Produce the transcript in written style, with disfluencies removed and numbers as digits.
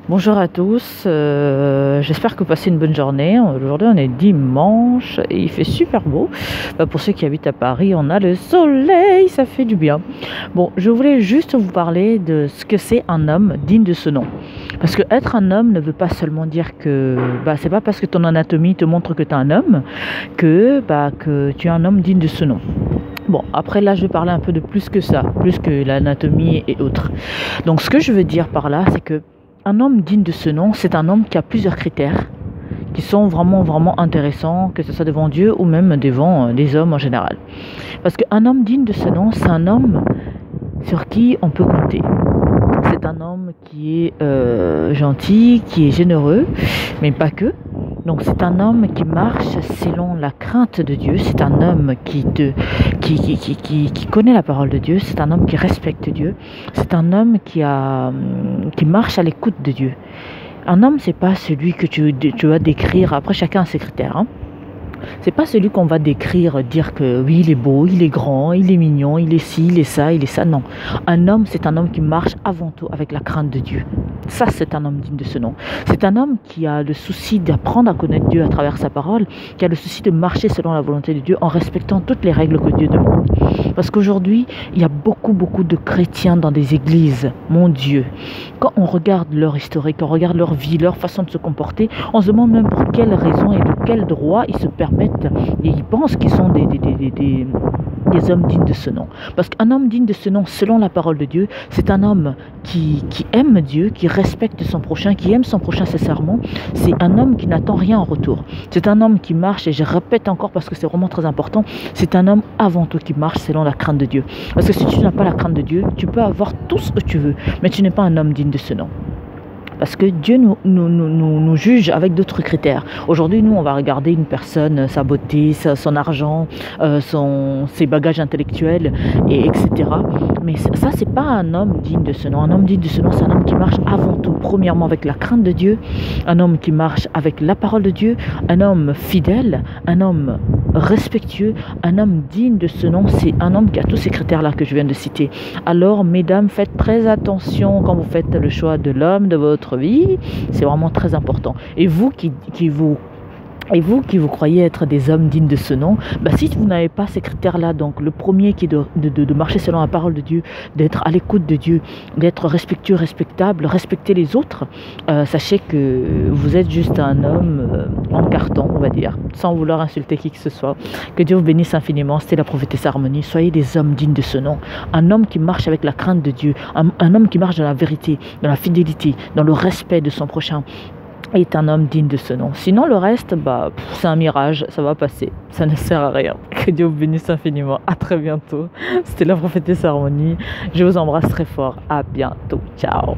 Bonjour à tous, j'espère que vous passez une bonne journée. Aujourd'hui on est dimanche et il fait super beau. Pour ceux qui habitent à Paris, on a le soleil, ça fait du bien. Bon, je voulais juste vous parler de ce que c'est un homme digne de ce nom. Parce que être un homme ne veut pas seulement dire que c'est pas parce que ton anatomie te montre que tu es un homme que tu es un homme digne de ce nom. Bon, après là, je vais parler un peu de plus que ça, plus que l'anatomie et autres. Donc, ce que je veux dire par là, c'est que un homme digne de ce nom, c'est un homme qui a plusieurs critères qui sont vraiment intéressants, que ce soit devant Dieu ou même devant les hommes en général. Parce qu'un homme digne de ce nom, c'est un homme sur qui on peut compter. C'est un homme qui est gentil, qui est généreux, mais pas que. Donc c'est un homme qui marche selon la crainte de Dieu, c'est un homme qui connaît la parole de Dieu, c'est un homme qui respecte Dieu, c'est un homme qui marche à l'écoute de Dieu. Un homme, c'est pas celui que tu vas décrire, après chacun a ses critères, hein. C'est pas celui qu'on va décrire, dire que oui, il est beau, il est grand, il est mignon, il est ci, il est ça, non. Un homme, c'est un homme qui marche avant tout avec la crainte de Dieu. Ça, c'est un homme digne de ce nom. C'est un homme qui a le souci d'apprendre à connaître Dieu à travers sa parole, qui a le souci de marcher selon la volonté de Dieu en respectant toutes les règles que Dieu demande. Parce qu'aujourd'hui, il y a beaucoup de chrétiens dans des églises, mon Dieu. Quand on regarde leur historique, on regarde leur vie, leur façon de se comporter, on se demande même pour quelles raisons et de quel droit ils se permettent et ils pensent qu'ils sont des hommes dignes de ce nom. Parce qu'un homme digne de ce nom, selon la parole de Dieu, c'est un homme qui aime Dieu, qui respecte son prochain, qui aime son prochain sincèrement. C'est un homme qui n'attend rien en retour. C'est un homme qui marche, et je répète encore parce que c'est vraiment très important, c'est un homme avant tout qui marche selon la crainte de Dieu. Parce que si tu n'as pas la crainte de Dieu, tu peux avoir tout ce que tu veux, mais tu n'es pas un homme digne de ce nom. Parce que Dieu nous juge avec d'autres critères. Aujourd'hui, nous, on va regarder une personne, sa beauté, son argent, ses bagages intellectuels, etc. Mais ça, c'est pas un homme digne de ce nom. Un homme digne de ce nom, c'est un homme qui marche avant tout, premièrement, avec la crainte de Dieu, un homme qui marche avec la parole de Dieu, un homme fidèle, un homme respectueux, un homme digne de ce nom. C'est un homme qui a tous ces critères-là que je viens de citer. Alors, mesdames, faites très attention quand vous faites le choix de l'homme de votre vie, c'est vraiment très important. Et vous qui vous croyez être des hommes dignes de ce nom, si vous n'avez pas ces critères-là, donc le premier qui est de marcher selon la parole de Dieu, d'être à l'écoute de Dieu, d'être respectueux, respectable, respecter les autres, sachez que vous êtes juste un homme en carton, on va dire, sans vouloir insulter qui que ce soit. Que Dieu vous bénisse infiniment. C'était la prophétesse Harmonie. Soyez des hommes dignes de ce nom. Un homme qui marche avec la crainte de Dieu, un homme qui marche dans la vérité, dans la fidélité, dans le respect de son prochain, est un homme digne de ce nom. Sinon, le reste, c'est un mirage, ça va passer. Ça ne sert à rien. Que Dieu vous bénisse infiniment. À très bientôt. C'était la prophétesse Harmonie. Je vous embrasse très fort. À bientôt. Ciao.